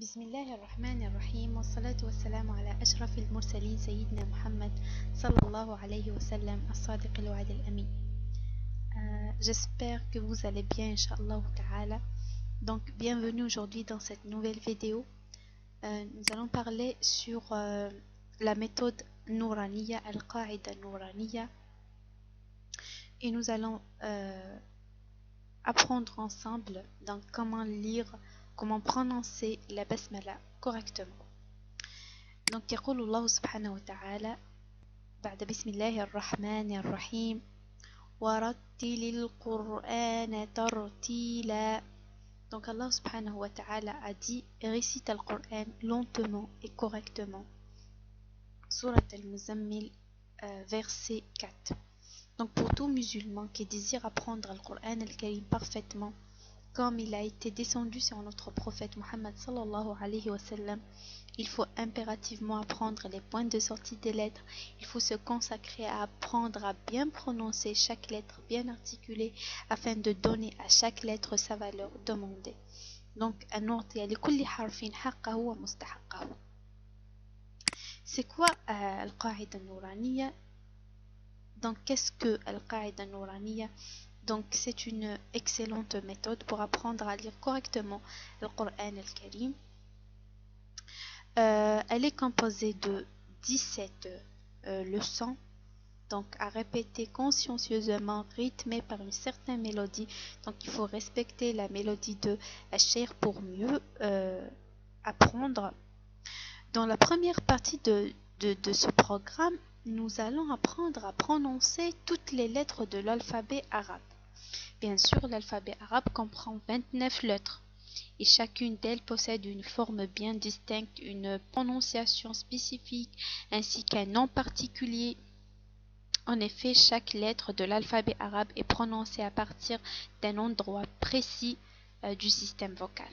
بسم الله الرحمن الرحيم والصلاة والسلام على أشرف المرسلين سيدنا Muhammad sallallahu alayhi wa sallam as-sadiq al-wa'd al-amin. J'espère que vous allez bien, Inch'Allah ta'ala. Donc, bienvenue aujourd'hui dans cette nouvelle vidéo. Nous allons parler sur la méthode Nouraniya, Al-Qa'ida Nouraniya. Et nous allons apprendre ensemble donc comment lire, comment prononcer la basmala correctement. Donc يقول الله سبحانه وتعالى بعد بسم الله الرحمن الرحيم ورتل القرآن ترتيلا. Donc Allah subhanahu wa ta'ala a dit récite le Coran lentement et correctement. Surat al-Muzammil verset 4. Donc pour tout musulman qui désire apprendre le Coran al-Karim parfaitement comme il a été descendu sur notre prophète Muhammad sallallahu alayhi wa sallam, il faut impérativement apprendre les points de sortie des lettres. Il faut se consacrer à apprendre à bien prononcer chaque lettre, bien articuler, afin de donner à chaque lettre sa valeur demandée. Donc, c'est quoi Al-Qa'ida Nouraniya? Donc, qu'est-ce que Al-Qa'ida Nouraniya? Donc, c'est une excellente méthode pour apprendre à lire correctement le Coran al-Karim. Elle est composée de 17 leçons, donc à répéter consciencieusement, rythmées par une certaine mélodie. Donc, il faut respecter la mélodie de Al-Shaykh pour mieux apprendre. Dans la première partie de ce programme, nous allons apprendre à prononcer toutes les lettres de l'alphabet arabe. Bien sûr, l'alphabet arabe comprend 29 lettres et chacune d'elles possède une forme bien distincte, une prononciation spécifique ainsi qu'un nom particulier. En effet, chaque lettre de l'alphabet arabe est prononcée à partir d'un endroit précis du système vocal.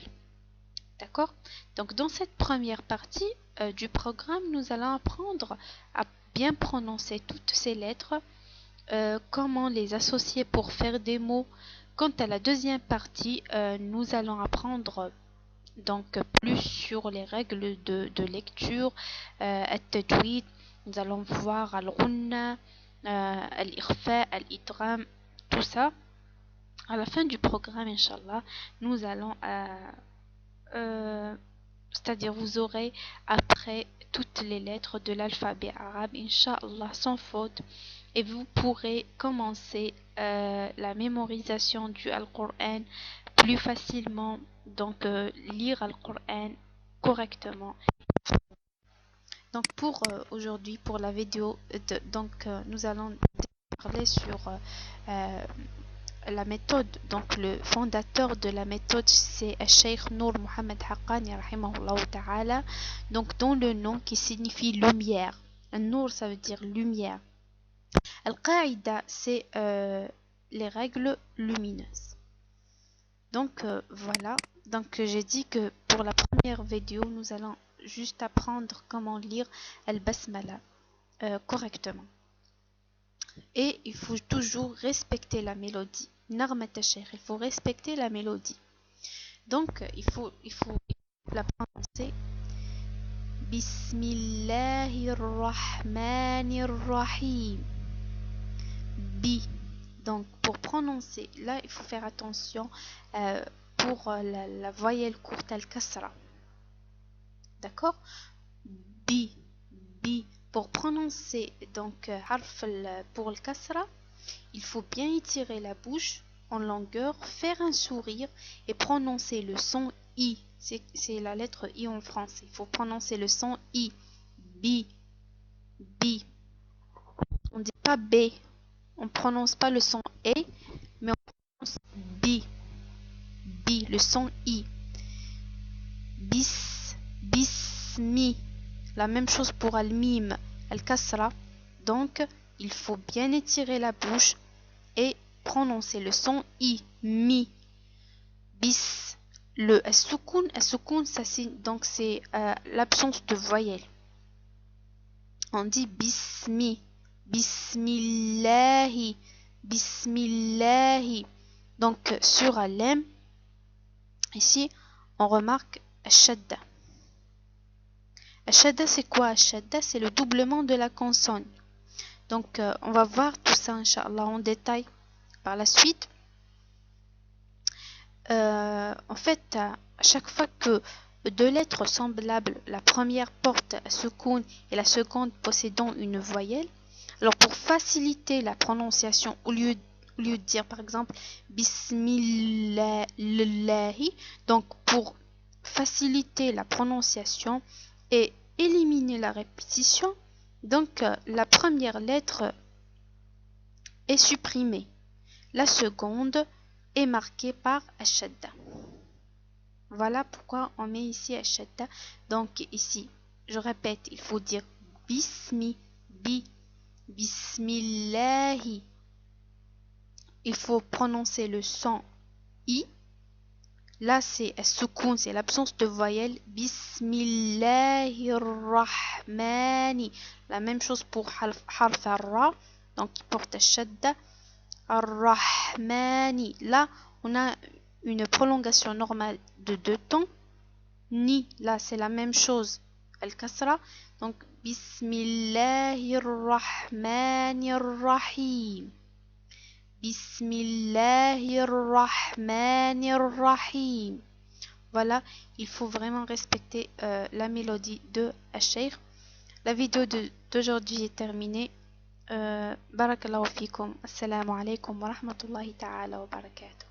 D'accord? Donc, dans cette première partie du programme, nous allons apprendre à bien prononcer toutes ces lettres, comment les associer pour faire des mots. Quant à la deuxième partie, nous allons apprendre donc plus sur les règles de lecture, al-tajwid. Nous allons voir al-ghunna, al-ikhfa, al-idgham, tout ça. À la fin du programme, Inch'Allah, nous allons c'est-à-dire vous aurez après toutes les lettres de l'alphabet arabe, Inch'Allah, sans faute, et vous pourrez commencer la mémorisation du Al-Qur'an plus facilement, donc lire Al-Qur'an correctement. Donc pour aujourd'hui, pour la vidéo, nous allons parler sur la méthode. Donc le fondateur de la méthode, c'est Cheikh Nour Mohamed Haqqani rahimahullah ta'ala, donc dont le nom qui signifie lumière. Nour, ça veut dire lumière. Al-Qa'ida, c'est les règles lumineuses. Donc voilà, donc j'ai dit que pour la première vidéo, nous allons juste apprendre comment lire Al-Basmala correctement. Et il faut toujours respecter la mélodie. Narmat al-Shaykh, il faut respecter la mélodie. Donc, il faut la prononcer. Bismillahirrahmanirrahim. Bi. Donc, pour prononcer, là, il faut faire attention pour la voyelle courte al-kasra. D'accord? Bi. Bi. Pour prononcer donc harf pour le kasra, il faut bien étirer la bouche en longueur, faire un sourire et prononcer le son I. C'est la lettre I en français. Il faut prononcer le son I. Bi. Bi. On ne dit pas B. On ne prononce pas le son E, mais on prononce Bi. Bi. Le son I. Bis. Bismi. La même chose pour al-mim, al-kasra. Donc, il faut bien étirer la bouche et prononcer le son I, mi. Bis. Le as-soukoun, ça donc c'est l'absence de voyelle. On dit bismi, bismillahi, bismillahi. Donc, sur al-lam, ici, on remarque shadda. Ashadda, c'est quoi? Ashadda, c'est le doublement de la consonne. Donc, on va voir tout ça, Inch'Allah, en détail par la suite. En fait, à chaque fois que deux lettres semblables, la première porte à soukoun et la seconde possédant une voyelle, alors pour faciliter la prononciation, au lieu de dire par exemple Bismillahi, donc pour faciliter la prononciation et éliminer la répétition, donc la première lettre est supprimée. La seconde est marquée par Ashadda. Voilà pourquoi on met ici Ashadda. Donc ici, je répète, il faut dire Bismillahi. Il faut prononcer le son I. Là, c'est as-soukoun, c'est l'absence de voyelle. Bismillahirrahmani. La même chose pour harf ar-ra, donc qui porte Ashadda. Ar-Rahmani. Là, on a une prolongation normale de 2 temps. Ni, là, c'est la même chose. Al-Kasra. Donc, Bismillahirrahmanirrahim. Bismillahirrahmanirrahim. Voilà, il faut vraiment respecter la mélodie de Al-Sheikh. La vidéo d'aujourd'hui est terminée. Barakallahu fikum. Assalamu alaikum wa rahmatullahi ta'ala wa barakatuh.